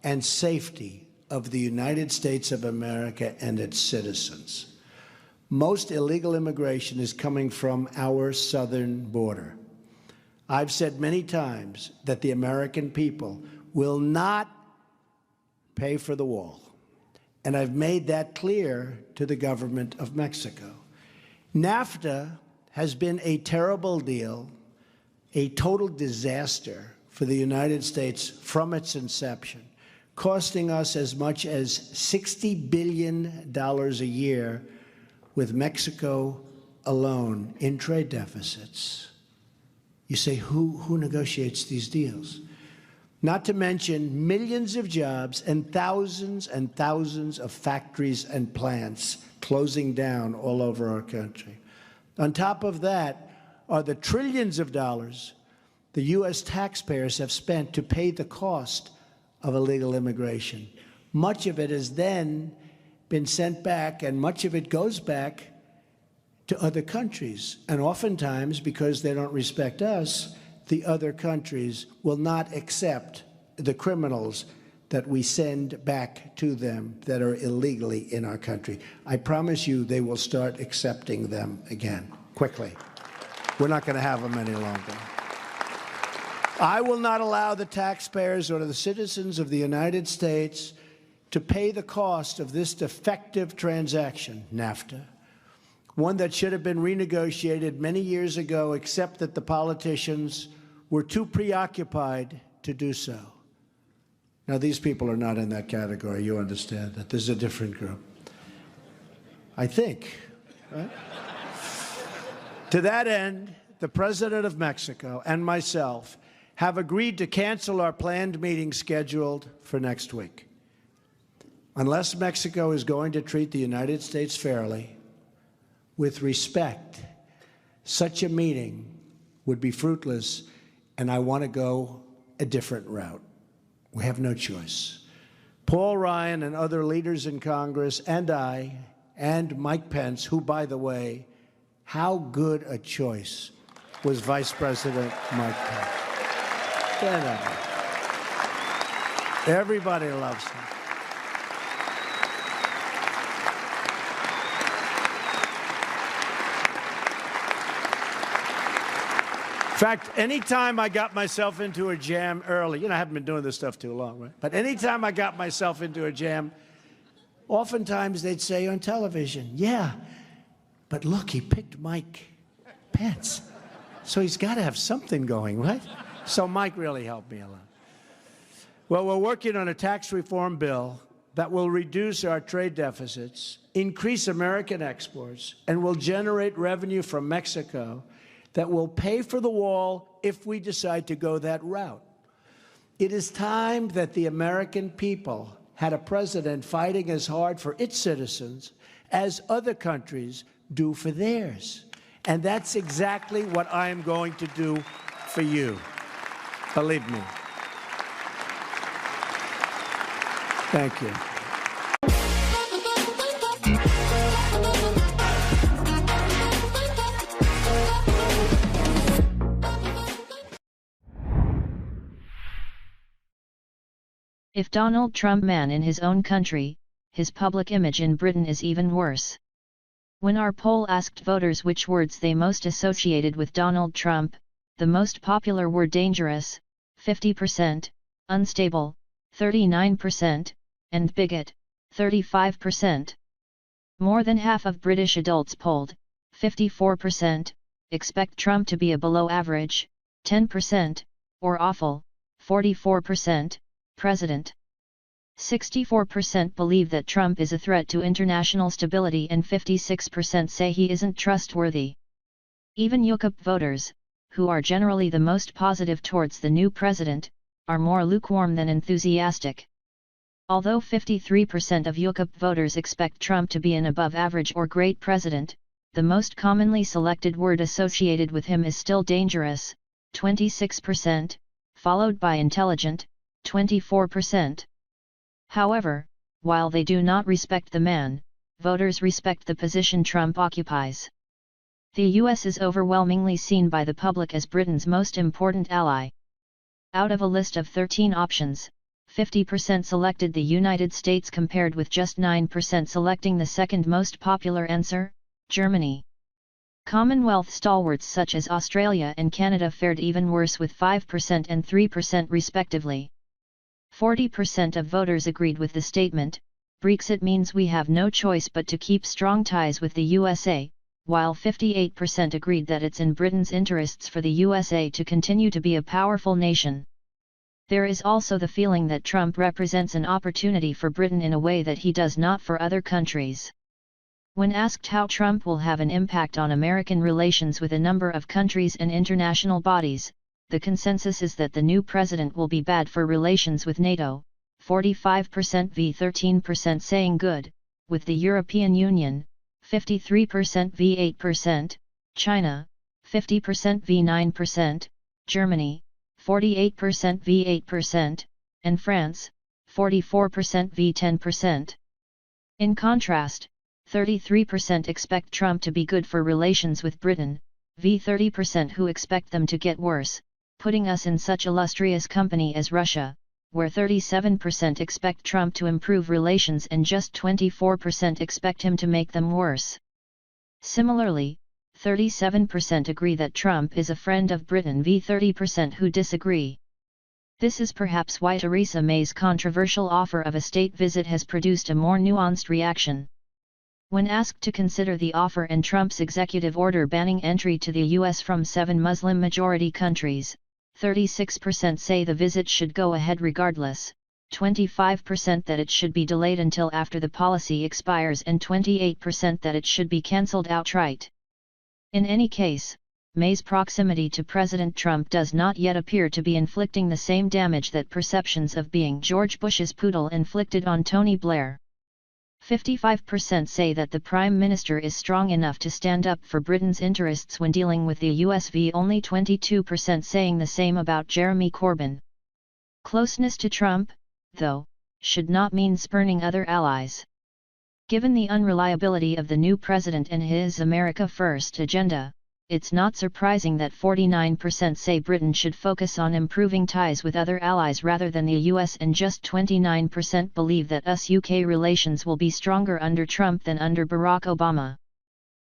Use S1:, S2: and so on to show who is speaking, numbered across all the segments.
S1: and safety of the United States of America and its citizens. Most illegal immigration is coming from our southern border. I've said many times that the American people will not pay for the wall, and I've made that clear to the government of Mexico. NAFTA has been a terrible deal, a total disaster for the United States from its inception, costing us as much as $60 billion a year with Mexico alone in trade deficits. You say, who negotiates these deals? Not to mention millions of jobs and thousands of factories and plants closing down all over our country. On top of that are the trillions of dollars the U.S. taxpayers have spent to pay the cost of illegal immigration. Much of it has then been sent back, and much of it goes back to other countries. And oftentimes, because they don't respect us, the other countries will not accept the criminals that we send back to them that are illegally in our country. I promise you they will start accepting them again, quickly. We're not going to have them any longer. I will not allow the taxpayers or the citizens of the United States to pay the cost of this defective transaction, NAFTA, one that should have been renegotiated many years ago, except that the politicians were too preoccupied to do so. Now, these people are not in that category. You understand that. This is a different group. I think, right? To that end, the President of Mexico and myself have agreed to cancel our planned meeting scheduled for next week. Unless Mexico is going to treat the United States fairly, with respect, such a meeting would be fruitless, and I want to go a different route. We have no choice. Paul Ryan and other leaders in Congress and I and Mike Pence, who, by the way, how good a choice was Vice President Mike Pence. Everybody loves him. In fact, anytime I got myself into a jam early, I haven't been doing this stuff too long, right? But anytime I got myself into a jam, oftentimes they'd say on television, yeah, but look, he picked Mike Pence. So he's got to have something going, right? So Mike really helped me a lot. Well, we're working on a tax reform bill that will reduce our trade deficits, increase American exports, and will generate revenue from Mexico that will pay for the wall if we decide to go that route. It is time that the American people had a president fighting as hard for its citizens as other countries do for theirs. And that's exactly what I am going to do for you. Believe me. Thank you.
S2: If Donald Trump man in his own country, his public image in Britain is even worse. When our poll asked voters which words they most associated with Donald Trump, the most popular were dangerous, 50%, unstable, 39%, and bigot, 35%. More than half of British adults polled, 54%, expect Trump to be a below average, 10%, or awful, 44%, president. 64% believe that Trump is a threat to international stability and 56% say he isn't trustworthy. Even UKIP voters, who are generally the most positive towards the new president, are more lukewarm than enthusiastic. Although 53% of UKIP voters expect Trump to be an above-average or great president, the most commonly selected word associated with him is still dangerous, 26%, followed by intelligent, 24%. However, while they do not respect the man, voters respect the position Trump occupies. The US is overwhelmingly seen by the public as Britain's most important ally. Out of a list of 13 options, 50% selected the United States compared with just 9% selecting the second most popular answer, Germany. Commonwealth stalwarts such as Australia and Canada fared even worse with 5% and 3% respectively. 40% of voters agreed with the statement, Brexit means we have no choice but to keep strong ties with the USA, while 58% agreed that it's in Britain's interests for the USA to continue to be a powerful nation. There is also the feeling that Trump represents an opportunity for Britain in a way that he does not for other countries. When asked how Trump will have an impact on American relations with a number of countries and international bodies, the consensus is that the new president will be bad for relations with NATO, 45% v 13% saying good, with the European Union, 53% v 8%, China, 50% v 9%, Germany, 48% v 8%, and France, 44% v 10%. In contrast, 33% expect Trump to be good for relations with Britain, v 30% who expect them to get worse, putting us in such illustrious company as Russia, where 37% expect Trump to improve relations and just 24% expect him to make them worse. Similarly, 37% agree that Trump is a friend of Britain v 30% who disagree. This is perhaps why Theresa May's controversial offer of a state visit has produced a more nuanced reaction. When asked to consider the offer and Trump's executive order banning entry to the U.S. from 7 Muslim-majority countries, 36% say the visit should go ahead regardless, 25% that it should be delayed until after the policy expires and 28% that it should be cancelled outright. In any case, May's proximity to President Trump does not yet appear to be inflicting the same damage that perceptions of being George Bush's poodle inflicted on Tony Blair. 55% say that the Prime Minister is strong enough to stand up for Britain's interests when dealing with the US v only 22% saying the same about Jeremy Corbyn. Closeness to Trump, though, should not mean spurning other allies. Given the unreliability of the new president and his America First agenda, it's not surprising that 49% say Britain should focus on improving ties with other allies rather than the US and just 29% believe that US-UK relations will be stronger under Trump than under Barack Obama.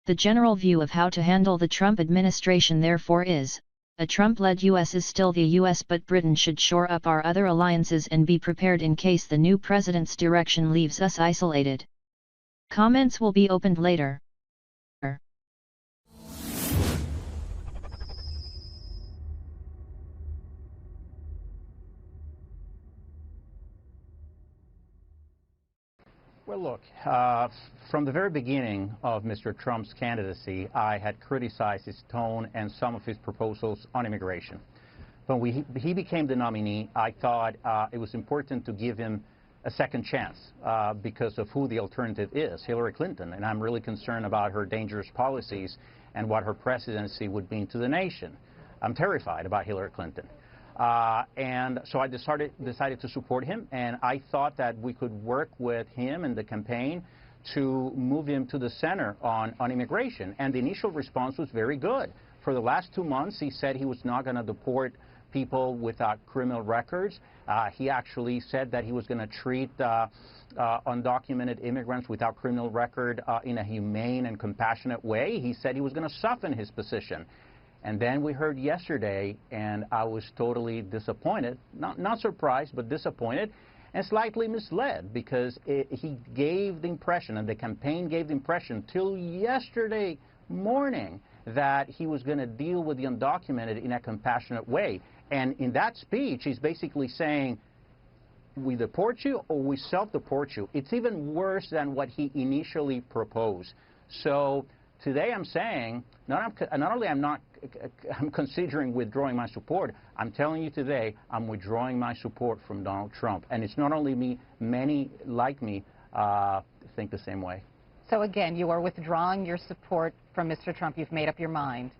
S2: The general view of how to handle the Trump administration therefore is, a Trump-led US is still the US but Britain should shore up our other alliances and be prepared in case the new president's direction leaves us isolated. Comments will be opened later.
S3: Well, look, from the very beginning of Mr. Trump's candidacy, I had criticized his tone and some of his proposals on immigration. When he became the nominee, I thought it was important to give him a second chance because of who the alternative is, Hillary Clinton. And I'm really concerned about her dangerous policies and what her presidency would mean to the nation. I'm terrified about Hillary Clinton. And so I decided to support him, and I thought that we could work with him and the campaign to move him to the center on immigration. And the initial response was very good. For the last 2 months, he said he was not going to deport people without criminal records. He actually said that he was going to treat undocumented immigrants without criminal record in a humane and compassionate way. He said he was going to soften his position. And then we heard yesterday, and I was totally disappointed, not surprised, but disappointed, and slightly misled, because he gave the impression, and the campaign gave the impression, till yesterday morning, that he was going to deal with the undocumented in a compassionate way. And in that speech, he's basically saying, we deport you or we self-deport you. It's even worse than what he initially proposed. So today I'm saying, not only I'm considering withdrawing my support, I'm telling you today I'm withdrawing my support from Donald Trump. And it's not only me, many like me think the same way.
S4: So again, you are withdrawing your support from Mr. Trump. You've made up your mind.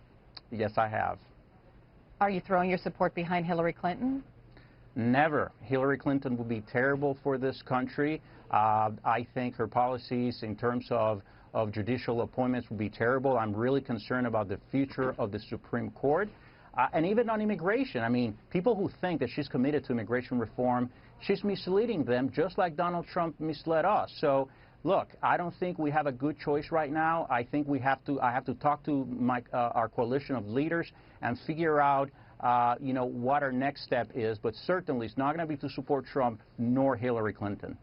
S3: Yes, I have.
S4: Are you throwing your support behind Hillary Clinton?
S3: Never. Hillary Clinton would be terrible for this country. I think her policies in terms of judicial appointments would be terrible. I'm really concerned about the future of the Supreme Court. And even on immigration, I mean, people who think that she's committed to immigration reform she's misleading them just like Donald Trump misled us. So, look, I don't think we have a good choice right now. I think I have to talk to our coalition of leaders and figure out, what our next step is. But certainly it's not going to be to support Trump nor Hillary Clinton.